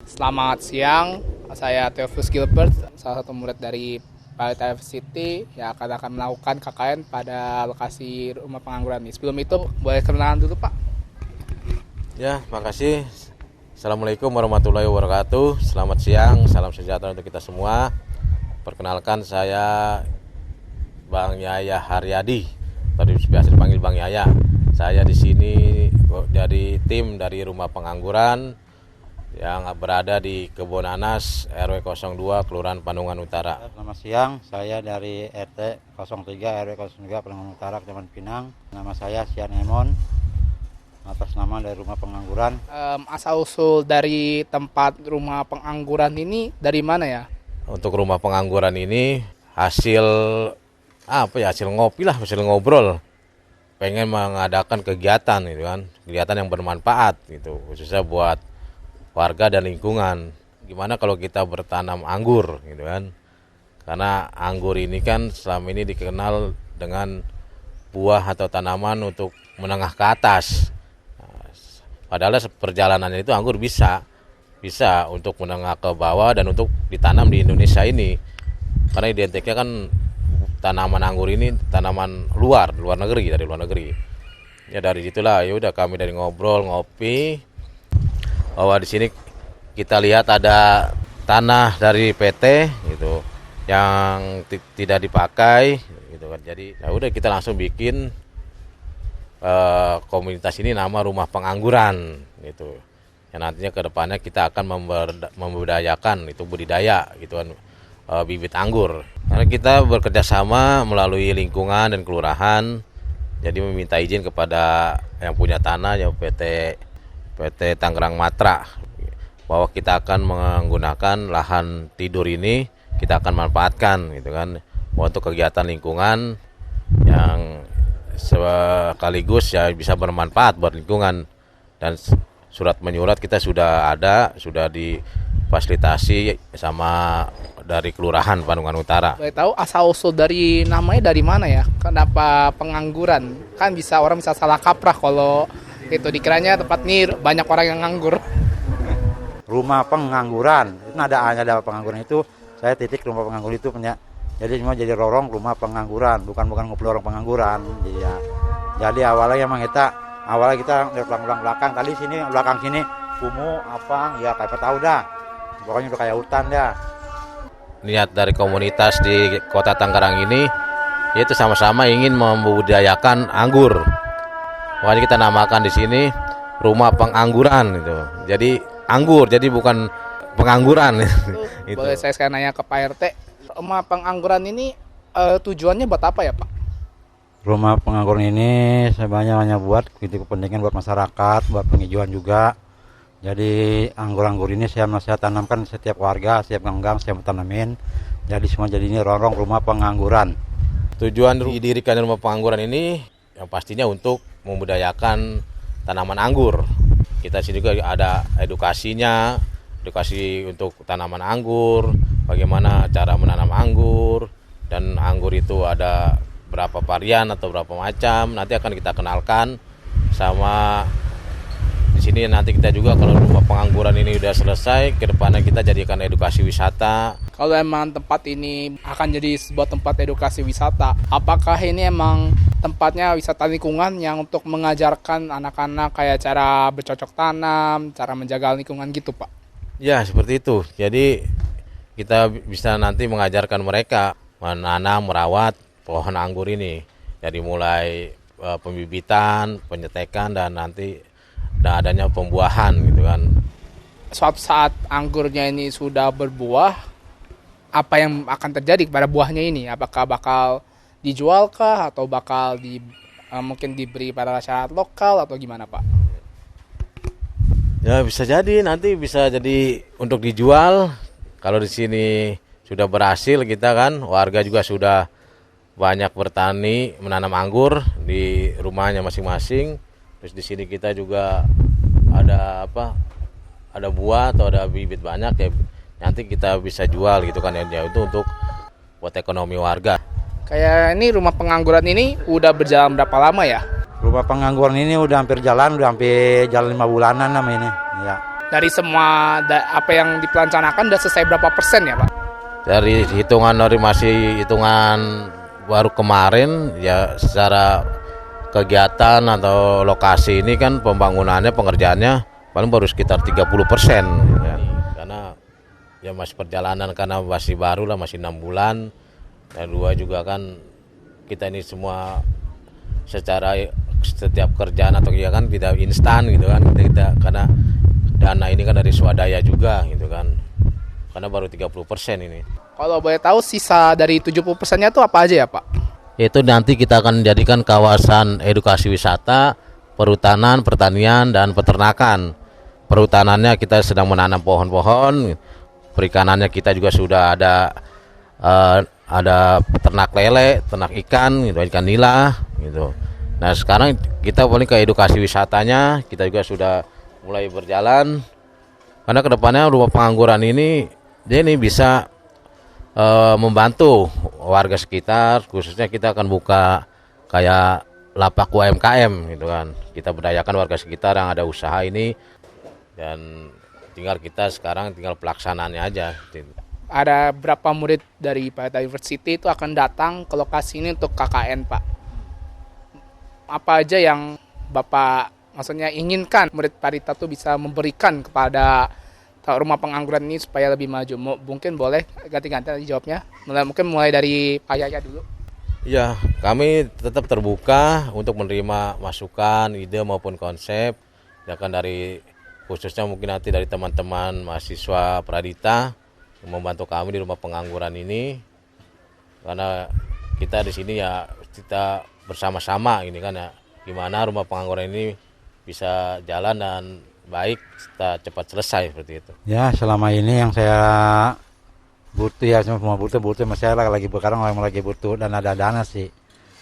Selamat siang, saya Theophilus Gilbert, salah satu murid dari Palita City yang akan melakukan KKN pada lokasi rumah pengangguran ini. Sebelum itu, boleh kenalan dulu Pak? Ya, makasih. Assalamualaikum warahmatullahi wabarakatuh. Selamat siang, salam sejahtera untuk kita semua. Perkenalkan, saya Bang Yaya Haryadi, tadi biasa dipanggil Bang Yaya. Saya di sini dari tim dari rumah pengangguran yang berada di Kebon Anas RW 02 Kelurahan Pandungan Utara. Selamat siang, saya dari RT 03 RW 03 Pandungan Utara, Kecamatan Pinang. Nama saya Sian Emon, atas nama dari rumah pengangguran. Asal-usul dari tempat rumah pengangguran ini dari mana ya? Untuk rumah pengangguran ini hasil hasil ngopi lah, hasil ngobrol. Pengen mengadakan kegiatan gitu kan, kegiatan yang bermanfaat gitu, khususnya buat warga dan lingkungan. Gimana kalau kita bertanam anggur gitu kan? Karena anggur ini kan selama ini dikenal dengan buah atau tanaman untuk menengah ke atas. Padahal perjalanannya itu anggur bisa untuk menengah ke bawah dan untuk ditanam di Indonesia ini. Karena identiknya kan tanaman anggur ini tanaman dari luar negeri. Ya dari situlah ya udah kami dari ngobrol ngopi bahwa di sini kita lihat ada tanah dari PT gitu yang tidak dipakai gitu kan. Jadi ya udah kita langsung bikin komunitas ini nama Rumah Pengangguran gitu. Yang nantinya ke depannya kita akan membudayakan itu budidaya gitu kan, bibit anggur. Karena kita bekerja sama melalui lingkungan dan kelurahan. Jadi meminta izin kepada yang punya tanah ya PT Tangerang Matra bahwa kita akan menggunakan lahan tidur ini, kita akan manfaatkan gitu kan untuk kegiatan lingkungan yang sekaligus ya bisa bermanfaat buat lingkungan. Dan surat menyurat kita sudah difasilitasi sama dari Kelurahan Pandungan Utara. Boleh tahu asal-usul dari namanya dari mana ya? Kenapa pengangguran? Kan orang bisa salah kaprah kalau itu dikiranya tempat ini banyak orang yang nganggur. Rumah pengangguran, itu ada pengangguran itu, saya titik rumah pengangguran itu punya. Jadi semua jadi lorong rumah pengangguran, bukan ngumpul orang pengangguran. Jadi awalnya kita dari belakang kali sini belakang sini kumuh apa ya kayak tahu dah. Pokoknya udah kayak hutan dah. Niat dari komunitas di Kota Tangerang ini yaitu sama-sama ingin membudidayakan anggur. Makanya kita namakan di sini Rumah Pengangguran itu. Jadi anggur, jadi bukan pengangguran. Itu. Boleh saya sekarang nanya ke Pak RT, rumah pengangguran ini tujuannya buat apa ya Pak? Rumah pengangguran ini sebanyak buat kepentingan buat masyarakat, buat penghijauan juga. Jadi anggur-anggur ini saya tanamkan setiap warga, setiap gang-gang saya tanamin. Jadi semua jadi ini lorong rumah pengangguran. Tujuan didirikan rumah pengangguran ini yang pastinya untuk membudayakan tanaman anggur. Kita sini juga ada edukasi untuk tanaman anggur, bagaimana cara menanam anggur, dan anggur itu ada berapa varian atau berapa macam. Nanti akan kita kenalkan sama di sini. Nanti kita juga kalau rumah pengangguran ini udah selesai, ke depannya kita jadikan edukasi wisata. Kalau emang tempat ini akan jadi sebuah tempat edukasi wisata, apakah ini emang tempatnya wisata lingkungan yang untuk mengajarkan anak-anak kayak cara bercocok tanam, cara menjaga lingkungan gitu Pak? Ya seperti itu. Jadi kita bisa nanti mengajarkan mereka menanam, merawat pohon anggur ini. Jadi mulai pembibitan, penyetekan, dan nanti adanya pembuahan gitu kan. Suatu saat anggurnya ini sudah berbuah, apa yang akan terjadi kepada buahnya ini? Apakah bakal dijualkah atau bakal mungkin diberi pada masyarakat lokal atau gimana Pak? Ya bisa jadi nanti bisa jadi untuk dijual. Kalau di sini sudah berhasil kita kan, warga juga sudah banyak bertani menanam anggur di rumahnya masing-masing. Terus di sini kita juga ada buah atau ada bibit banyak ya, nanti kita bisa jual gitu kan ya, itu untuk buat ekonomi warga. Kayak ini rumah pengangguran ini udah berjalan berapa lama ya? Rumah pengangguran ini udah hampir jalan 5 bulanan namanya ini. Ya. Dari semua apa yang diperencanakan udah selesai berapa persen ya Pak? Dari masih hitungan baru kemarin ya, secara kegiatan atau lokasi ini kan pembangunannya, pengerjaannya paling baru sekitar 30% ya. Karena ya masih perjalanan, karena masih baru lah, masih 6 bulan. Dan dua juga kan kita ini semua secara setiap kerjaan atau kegiatan tidak instan gitu kan. Kita karena dana ini kan dari swadaya juga gitu kan. Karena baru 30% ini. Kalau boleh tahu sisa dari 70%-nya itu apa aja ya Pak? Itu nanti kita akan jadikan kawasan edukasi wisata, perhutanan, pertanian, dan peternakan. Perhutanannya kita sedang menanam pohon-pohon, perikanannya kita juga sudah ada peternak lele, ternak ikan, gitu, ikan nila, gitu. Nah sekarang kita paling ke edukasi wisatanya, kita juga sudah mulai berjalan. Karena kedepannya rumah pengangguran ini, dia ini bisa membantu warga sekitar, khususnya kita akan buka kayak lapak UMKM gitu kan. Kita berdayakan warga sekitar yang ada usaha ini, dan tinggal kita sekarang tinggal pelaksanaannya aja. Ada berapa murid dari Parita University itu akan datang ke lokasi ini untuk KKN Pak? Apa aja yang Bapak maksudnya inginkan murid Parita tuh bisa memberikan kepada rumah pengangguran ini supaya lebih maju? Mungkin boleh ganti-ganti jawabnya. Mungkin mulai dari Pak Yaya dulu. Ya, kami tetap terbuka untuk menerima masukan, ide maupun konsep. Ya kan, dari khususnya mungkin nanti dari teman-teman mahasiswa Pradita yang membantu kami di rumah pengangguran ini. Karena kita di sini ya kita bersama-sama ini kan ya, gimana rumah pengangguran ini bisa jalan dan baik, kita cepat selesai seperti itu. Ya, selama ini yang saya butuh ya, semua butuh masalah lagi sekarang lagi butuh dan ada dana sih.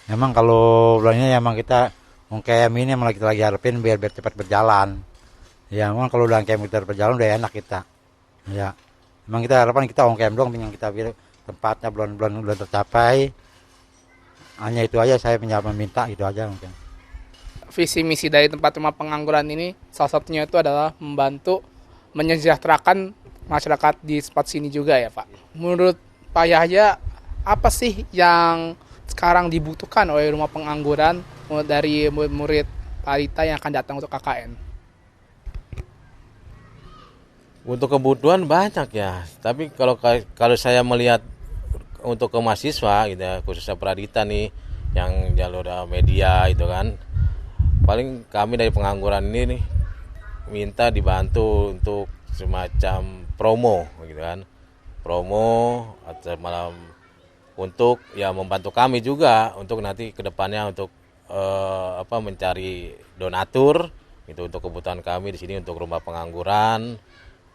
Memang kalau bulannya ya emang kita UMKM ini emang kita lagi harapin biar cepat berjalan. Ya, memang kalau udah UMKM kita berjalan udah enak kita. Ya, memang kita harapan kita UMKM doang yang kita biar tempatnya belum tercapai. Hanya itu aja saya meminta, itu aja mungkin. Visi misi dari tempat rumah pengangguran ini salah satunya itu adalah membantu menyejahterakan masyarakat di spot sini juga ya Pak. Menurut Pak Yahya, apa sih yang sekarang dibutuhkan oleh rumah pengangguran dari murid Parita yang akan datang untuk KKN? Untuk kebutuhan banyak ya, tapi kalau saya melihat untuk ke mahasiswa gitu ya, khususnya Pradita nih yang jalur media itu kan, paling kami dari pengangguran ini nih minta dibantu untuk semacam promo gitu kan, promo atau malam untuk ya membantu kami juga untuk nanti kedepannya untuk mencari donatur gitu untuk kebutuhan kami di sini untuk rumah pengangguran.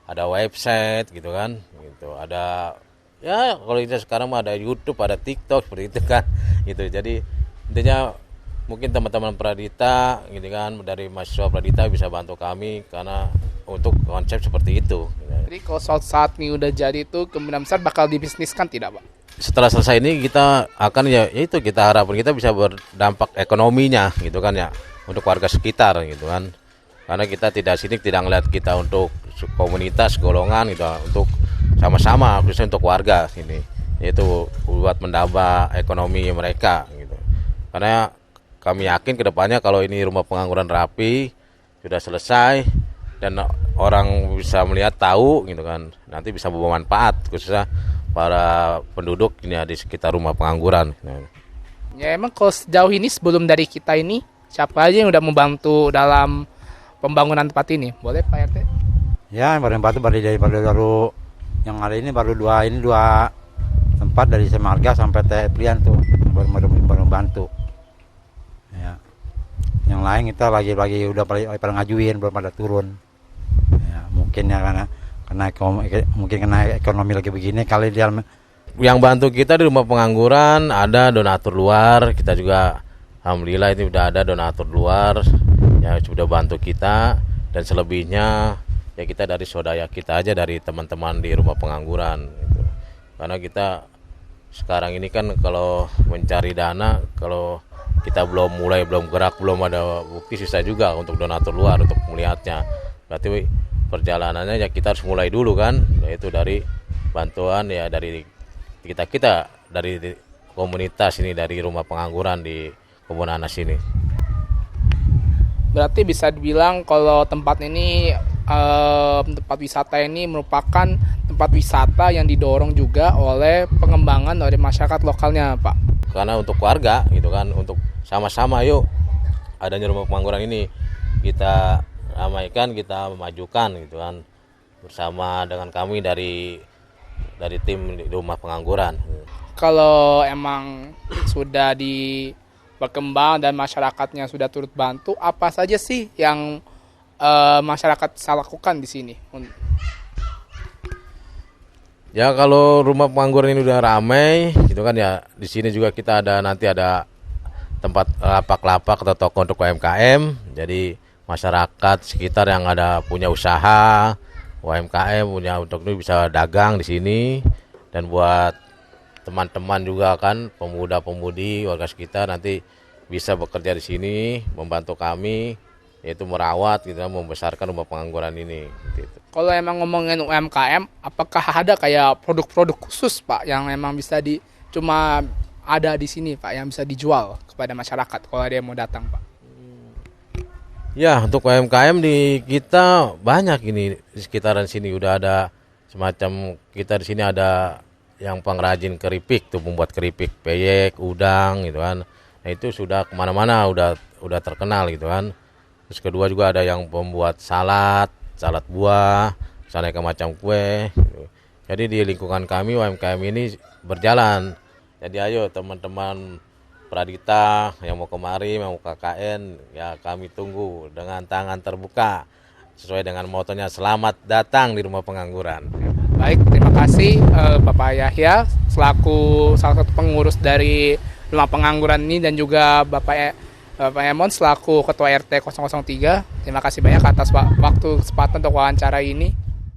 Ada website gitu kan, gitu. Ada ya kalau kita sekarang ada YouTube, ada TikTok seperti itu kan, gitu. Jadi intinya mungkin teman-teman Pradita gitu kan, dari mahasiswa Pradita bisa bantu kami karena untuk konsep seperti itu. Jadi kalau saat ini udah jadi itu kemungkinan besar bakal dibisniskan tidak Pak? Setelah selesai ini kita akan ya itu kita harapkan kita bisa berdampak ekonominya gitu kan ya untuk warga sekitar gitu kan. Karena kita tidak ngeliat kita untuk komunitas, golongan gitu, untuk sama-sama khususnya untuk warga sini. Yaitu buat menambah ekonomi mereka gitu. Karena kami yakin ke depannya kalau ini rumah pengangguran rapi sudah selesai dan orang bisa melihat tahu gitu kan, nanti bisa bermanfaat khususnya para penduduk ini di sekitar rumah pengangguran. Ya emang kalau sejauh ini sebelum dari kita ini siapa aja yang udah membantu dalam pembangunan tempat ini? Boleh Pak RT? Ya, baru yang ada ini baru dua tempat dari Semarga sampai Teplian tuh baru bantu. Ya. Yang lain kita lagi udah pada ngajuin, belum pada turun. Ya, mungkin ya karena ekonomi lagi begini kali dia. Yang bantu kita di rumah pengangguran ada donatur luar, kita juga alhamdulillah ini udah ada donatur luar yang sudah bantu kita, dan selebihnya ya kita dari swadaya kita aja, dari teman-teman di rumah pengangguran gitu. Karena kita sekarang ini kan kalau mencari dana, kalau kita belum gerak, belum ada bukti, susah juga untuk donatur luar untuk melihatnya. Berarti perjalanannya ya kita harus mulai dulu kan, yaitu dari bantuan ya dari kita dari komunitas ini, dari rumah pengangguran di Kebun Nanas ini. Berarti bisa dibilang kalau tempat ini tempat wisata ini merupakan tempat wisata yang didorong juga oleh pengembangan dari masyarakat lokalnya, Pak. Karena untuk warga gitu kan, untuk sama-sama yuk adanya rumah pengangguran ini kita ramaikan, kita memajukan gitu kan, bersama dengan kami dari tim di rumah pengangguran. Kalau emang sudah berkembang dan masyarakatnya sudah turut bantu, apa saja sih yang masyarakat bisa lakukan di sini? Ya kalau rumah pengangguran ini udah ramai gitu kan ya, di sini juga kita nanti ada tempat lapak-lapak atau toko untuk UMKM. Jadi masyarakat sekitar yang ada punya usaha UMKM punya untuk itu bisa dagang di sini, dan buat teman-teman juga kan pemuda-pemudi warga sekitar nanti bisa bekerja di sini membantu kami, yaitu merawat gitu, membesarkan rumah pengangguran ini gitu. Kalau emang ngomongin UMKM, apakah ada kayak produk-produk khusus, Pak, yang emang bisa cuma ada di sini, Pak, yang bisa dijual kepada masyarakat kalau ada yang mau datang, Pak? Ya, untuk UMKM di kita banyak ini di sekitaran sini udah ada semacam, kita di sini ada yang pengrajin keripik tuh, membuat keripik peyek, udang gitu kan. Nah itu sudah kemana-mana udah terkenal gitu kan. Terus kedua juga ada yang pembuat salad buah, aneka macam kue. Gitu. Jadi di lingkungan kami UMKM ini berjalan. Jadi ayo teman-teman Pradita yang mau kemari, mau KKN, ya kami tunggu dengan tangan terbuka. Sesuai dengan motonya, selamat datang di rumah pengangguran. Baik, terima kasih Bapak Yahya selaku salah satu pengurus dari rumah pengangguran ini, dan juga Bapak Emon selaku Ketua RT 003. Terima kasih banyak atas waktu kesempatan untuk wawancara ini.